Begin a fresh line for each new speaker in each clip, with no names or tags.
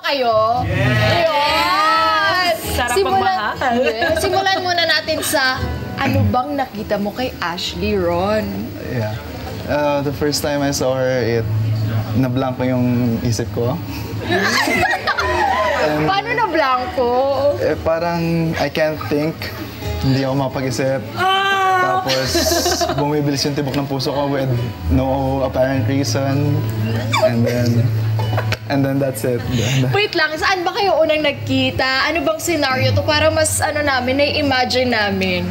kayo? Yes!
Sarap magmahal.
Simulan muna natin sa ano bang nakita mo kay Ashley, Ron?
Yeah. The first time I saw her, nablanko yung isip ko.
Paano na blanco?
Parang I can't think. Hindi ako mapag-isip. Tapos bumibilis yung tibok ng puso ko with no apparent reason. And then that's it.
Wait lang, saan ba kayo unang nagkita? Ano bang scenario to? Para mas na-imagine namin.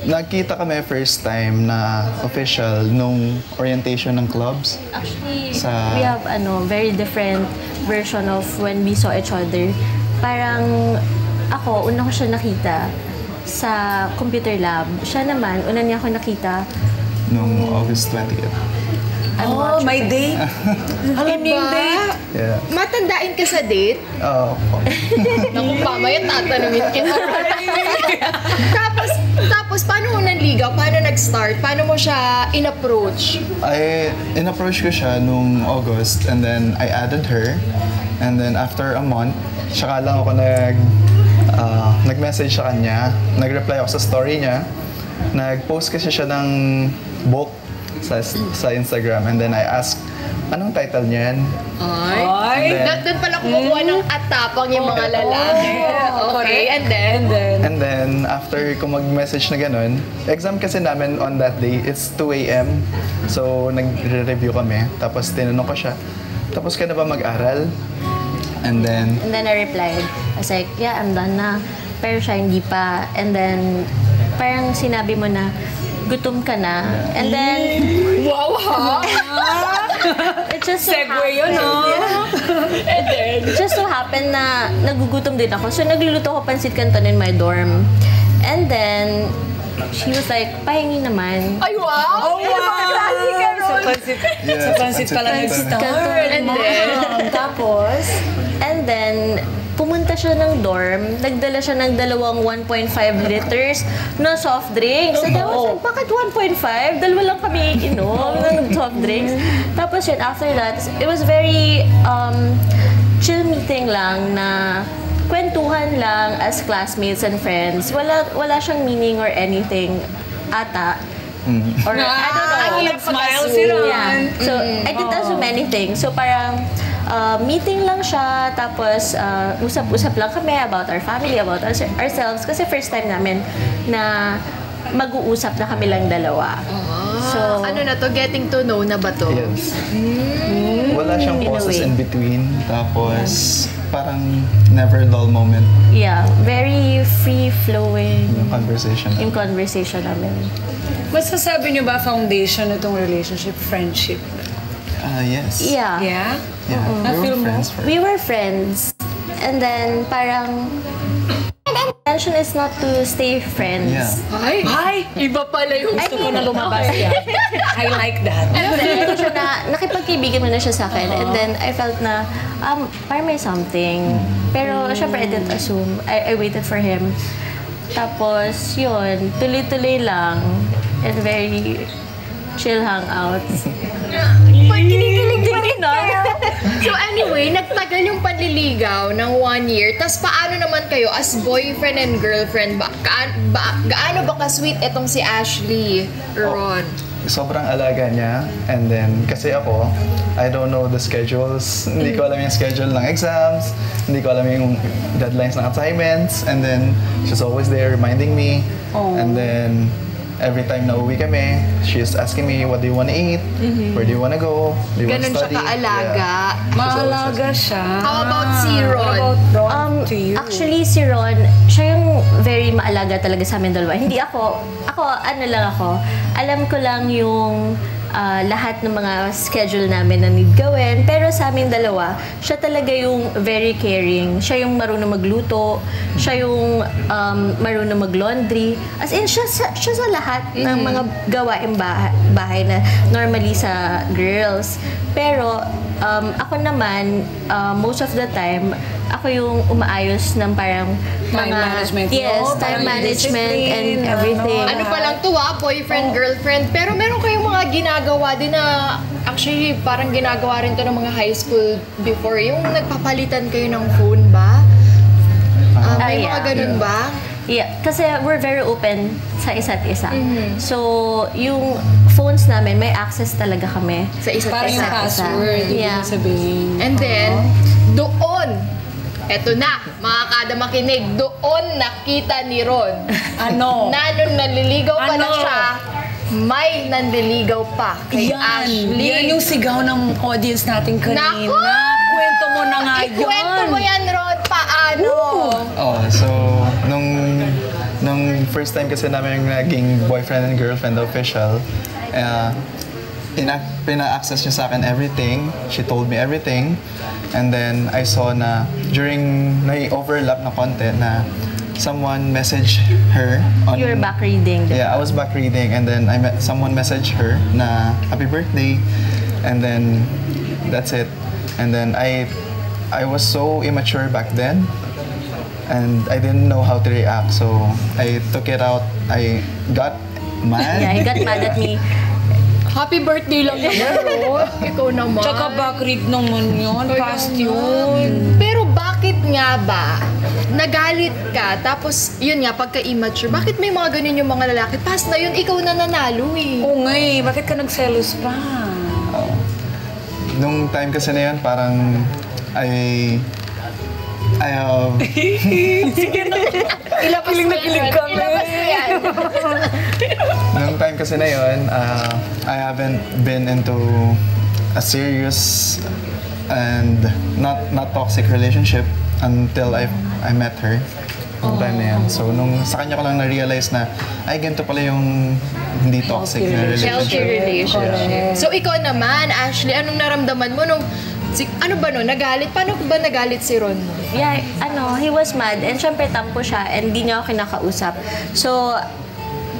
Nagkita kami first time na official nung orientation ng clubs.
Actually, we have very different version of when we saw each other. Parang ako, una ko siya nakita sa computer lab. Siya naman, una niya ako nakita
nung August 20th.
May date? Alam niyo yung date?
Yeah.
Matandain ka sa date?
Oo.
Naku, mamaya tatanungin kita. Tapos, paano mo nanligaw? Paano nag-start? Paano mo siya in-approach?
In-approach ko siya nung August and then I added her. And then after a month, saka lang ako nag-message sa kanya. Nag-reply ako sa story niya. Nag-post kasi siya ng book sa Instagram and then I asked, anong title niyan?
Doon pala kumukuha ng atapang yung mga lalaki. Okay,
and then after ko mag-message na ganun, exam kasi namin on that day, it's 2 a.m. So nag-review kami, tapos tinanong ko siya, tapos ka na ba mag-aral? And then
I replied, I was like, yeah, I'm done na. Pero siya hindi pa. And then parang sinabi mo na, gutom ka na. And then,
wow, ha?
It just so
Segue yun, no?
And then,
it just so happened na nagugutom din ako. So, nagluluto ko pansit canton in my dorm. And then, she was like, pahingi naman.
ay, wow!
Oh, wow! Sa pansit pala nag-start.
And then, pumunta siya ng dorm, nagdala siya ng 1.5 liters na soft drinks. And I was like, bakit 1.5? Dalawa lang kami inom ng soft drinks. Tapos yun, after that, it was very chill meeting lang na kwentuhan lang as classmates and friends. Wala siyang meaning or anything ata. Or I don't know.
Smile si Ron.
Yeah. So, I didn't assume anything. So, parang meeting lang siya, tapos usap-usap lang kami about our family, about ourselves. Kasi first time namin na mag-uusap na kami lang dalawa.
So, ano na to? Getting to know na ba to?
yes. Wala siyang pauses in between. Tapos parang never dull moment
Yeah, very free-flowing
yung conversation.
yung conversation namin.
Masasabi niyo ba foundation itong relationship, friendship?
Yes.
Yeah.
Yeah?
Yeah. We
Na-feel
were
mo?
friends for
We were friends. And then, parang, intention is not to stay friends.
Yeah.
Ay!
Iba pala yung
Gusto ko na lumabas yan. I like that.
Feeling ko siya na nakipagkaibigan mo na siya sa akin. And then, I felt na, parang may something. Pero, syempre, I didn't assume. I waited for him. Tapos, yun, tuloy-tuloy lang. And very chill hangouts.
Kinikilig din na. So anyway, nagtagal yung panliligaw ng 1 year. Tas paano naman kayo as boyfriend and girlfriend? Gaano ba ka-sweet itong si Ashley, Ron?
Sobrang alaga niya. And then, kasi ako, I don't know the schedules. Hindi ko alam yung schedule ng exams. Hindi ko alam yung deadlines ng assignments. And then, she's always there reminding me. And then, every time na uwi kami, she's asking me, what do you want to eat? Where do you want to go? Do you want to
Ganun siya
study?
kaalaga.
Maalaga siya.
How about si Ron?
What about Ron to you?
Actually, si Ron, siya yung very maalaga talaga sa amin dalawa. Hindi ako, ano lang ako, alam ko lang yung lahat ng mga schedule namin na need gawin. Pero sa amin dalawa, siya talaga yung very caring. Siya yung marunong magluto, siya yung marunong mag-laundry. As in, siya sa lahat ng mga gawaing bahay na normally sa girls. Pero ako naman, most of the time, ako yung umaayos ng parang
Time
mga...
management.
Yes,
No,
time
parang
management and
discipline,
everything.
Ano pa lang to boyfriend, girlfriend. Pero meron kayong mga ginagawa din na actually, parang ginagawa rin to ng mga high school before. Yung nagpapalitan kayo ng phone ba? May mga
yeah.
ganun ba?
Yeah, kasi we're very open sa isa't isa. So, yung phones namin, may access talaga kami.
Sa isa't
Parang yung
isa.
password, ibig
Yeah.
sabihin.
And then, doon, eto na, mga kada makinig, doon nakita ni Ron
Ano?
na nung nanliligaw pa na
Ano?
siya, may nanliligaw pa kay Ashley.
Yan yung sigaw ng audience natin kanina.
Naku!
Kwento mo na nga yun.
Ikwento mo yan, Ron. Paano?
Oh, so nung first time kasi namin naging boyfriend and girlfriend official, pina-access niya sa akin everything. She told me everything. And then I saw na during na-overlap na konti na someone messaged her on...
You were back reading.
Yeah, I was back reading and then someone messaged her na happy birthday. And then that's it. And then I was so immature back then. And I didn't know how to react. So I took it out. I got mad.
Yeah, he got mad at me.
Happy birthday lang naman, Ron. Ikaw naman.
Tsaka backread naman yun. Past yun.
Pero bakit nga ba nagalit ka, tapos yun nga, pagka-immature, bakit may mga ganun yung mga lalaki? Past na yun, ikaw na nanalo eh.
Oo nga eh. Bakit ka nagselos pa?
Nung time kasi na yun, parang I have...
Ilabas mo yan. Ilabas mo yan.
Nung time kasi na yun, I haven't been into a serious and not toxic relationship until I met her. Nung time na yan. So, sa kanya ko lang na-realize na, ay, ganito pala yung hindi toxic na
Healthy
relationship.
relationship. So, ikaw naman, Ashley, anong naramdaman mo nung, ano ba no, nagalit? Paano ba nagalit si Ron?
Yeah, he was mad. And syempre, tampo siya. And di niya ako kinakausap. So,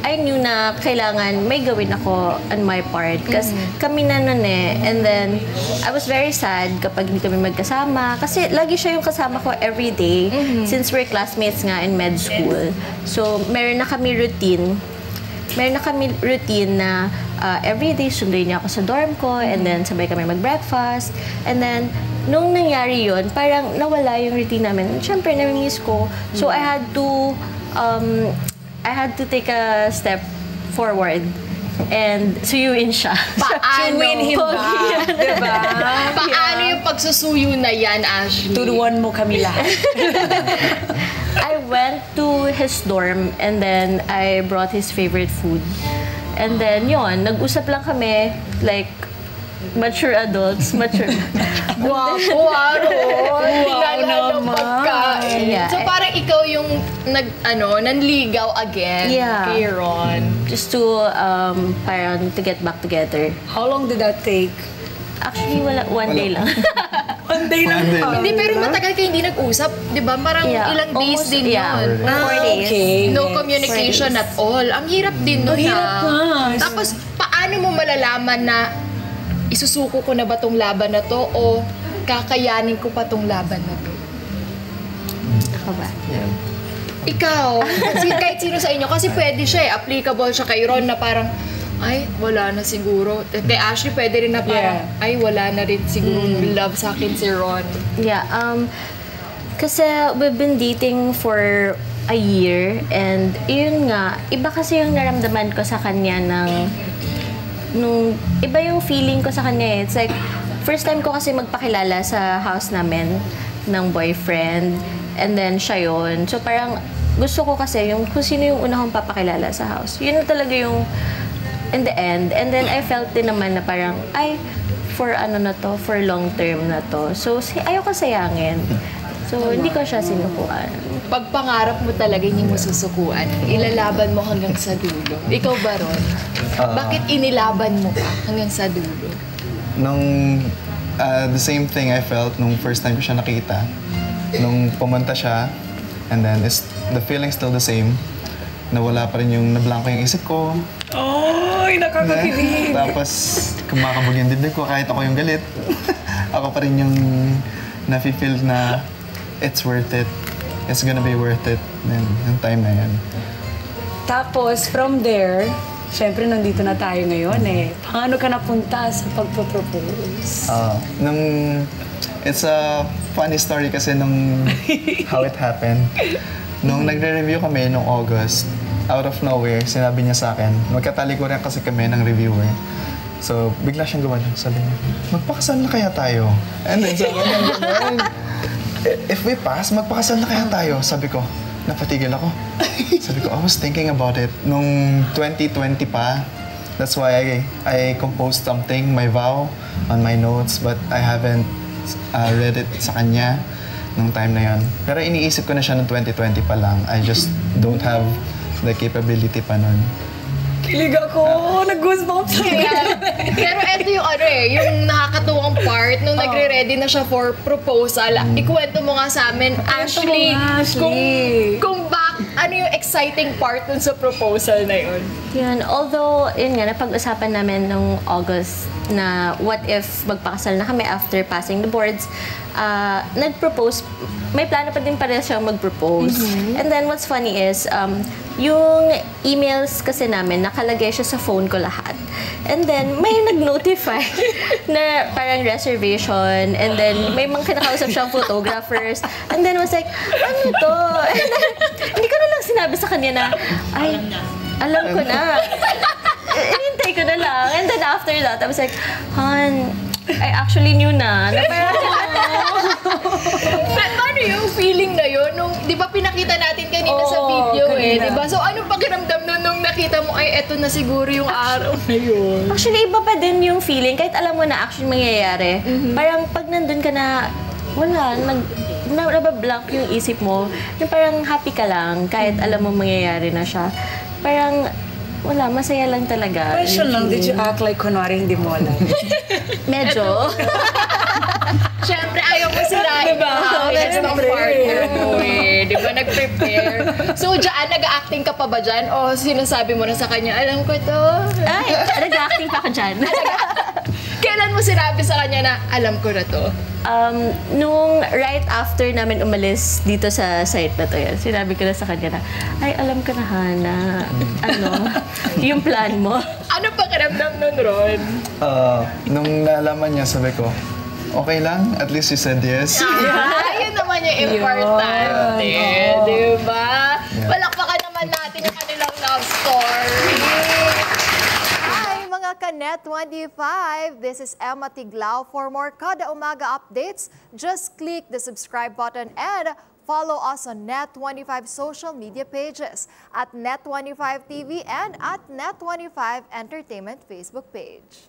I knew na kailangan may gawin ako on my part. Kasi kami na nun eh. And then, I was very sad kapag hindi kami magkasama. Kasi lagi siya yung kasama ko every day since we're classmates nga in med school. So, meron na kami routine. Na every day sunduin niya ako sa dorm ko and then sabay kami mag-breakfast. And then, nung nangyari yun, parang nawala yung routine namin. Siyempre, nami-miss ko. So, I had to take a step forward and suyuin siya.
Paano?
To win him back, diba?
Paano yung pagsusuyo na yan, Ashley?
Turuan mo kami lahat.
I went to his dorm and then I brought his favorite food. And then yun, nag-usap lang kami like mature adults,
Guwapo, Ron. Tingnan ng pagkain.
Yeah.
So parang ikaw yung nanligaw again kay Ron.
just to parang to get back together.
How long did that take?
Actually, one day lang.
One day lang.
Hindi, pero matagal kayo hindi nag-usap. Di ba? Parang ilang days
almost,
din yun.
4 days.
Okay.
No communication at all. Ang hirap din nun.
hirap nga.
Tapos, paano mo malalaman na isusuko ko na ba tong laban na to o kakayanin ko pa tong laban na to?
Ako ba?
Ikaw, kasi kahit sino sa inyo, kasi pwede siya applicable siya kay Ron na parang, ay, wala na siguro. Kay Ashley, pwede rin na parang, ay, wala na rin siguro love sa akin si Ron.
Yeah, kasi we've been dating for a year and yun nga, iba kasi yung naramdaman ko sa kanya iba yung feeling ko sa kanya eh. It's like, first time ko kasi magpakilala sa house namin ng boyfriend and then siya yun. So parang gusto ko kasi kung sino yung una kong papakilala sa house. Yun na talaga yung in the end. And then I felt din naman na parang, ay, for long term na to. So, ayoko sayangin. So, hindi ko siya sinukuan.
Pag pangarap mo talaga, hindi mo susukuan. Ilalaban mo hanggang sa dulo. Ikaw ba, Ron? Bakit inilaban mo pa hanggang sa dulo?
The same thing I felt nung first time ko siya nakita. Nung pumunta siya, and then the feeling still the same. Nawala pa rin nablangko yung isip ko.
Ay, nakakakilig.
Tapos, kumakabog yung dibdib ko kahit ako yung galit. Ako pa rin yung nafe-feel na it's worth it. It's gonna be worth it. Then, yung time na yan.
Tapos, from there, Siyempre, nandito na tayo ngayon eh. Paano ka napunta sa pagpo-propose?
It's a funny story kasi nung how it happened. Nung nagre-review kami nung August, out of nowhere, sinabi niya sa akin, magkatalikuran kasi kami ng reviewer. So, bigla siyang gumano. Sabi niya, magpakasal na kaya tayo? And then sabi niya, ganun, if we pass, magpakasal na kaya tayo? Sabi ko, napatigil ako. Sabi ko, I was thinking about it. Nung 2020 pa, that's why I composed something, my vow, on my notes, but I haven't read it sa kanya nung time na yon. Pero iniisip ko na siya nung 2020 pa lang. I just don't have the capability pa nun.
Kilig ako! Nag-goosebumps
Pero ito yung yung nakakatuwang part nung nagre-ready na siya for proposal. Ikuwento mo nga sa amin, Ashley, kung ano yung exciting part dun sa proposal na yun?
Yun, although, yun nga, napag-usapan namin nung August na what if magpakasal na kami after passing the boards, nag-propose, may plano pa din pala siyang mag-propose. And then what's funny is, yung emails kasi namin, nakalagay siya sa phone ko lahat. And then, may nag-notify na parang reservation. And then, may mga kinakausap siyang photographers. And then, was like, ano to? And then, hindi ko na lang sinabi sa kanya na, ay, alam ko na. Inintay ko na lang. And then, after that, I was like, Han, I actually knew na. Parang,
Paano yung feeling na yun? Nung, di ba pinakita natin kanina sa video di ba? So, anong pakiramdam nun nung nakita mo, ay, eto na siguro yung araw na yun?
actually, iba pa din yung feeling. Kahit alam mo na actually mangyayari. Parang pag nandun ka na, wala, nabablank yung isip mo. Yung parang happy ka lang, kahit alam mo mangyayari na siya. Parang, wala, masaya lang talaga.
Question lang, did you act like kunwari hindi mo alam?
Medyo.
Siyempre, ayaw mo sila happiness ng partner mo Di ba, nag-prepare. So, dyan, nag-acting ka pa ba dyan? O sinasabi mo na sa kanya, alam ko to.
Ay, nag-acting pa ako dyan.
Kailan mo sinabi sa kanya na, alam ko na to?
Nung right after namin umalis dito sa site na to yan, sinabi ko na sa kanya na, ay, alam ko na, Hana, yung plan mo.
Ano pakiramdam nun, Ron?
Nung nalaman niya, sabi ko, okay lang, at least you said yes.
Yun naman yung importante. Di ba? Palakpakan naman natin yung kanilang love story. Hi, mga ka-Net 25. This is Emma Tiglao. For more Kada Umaga updates, just click the subscribe button and follow us on Net25 social media pages at Net25 TV and at Net25 Entertainment Facebook page.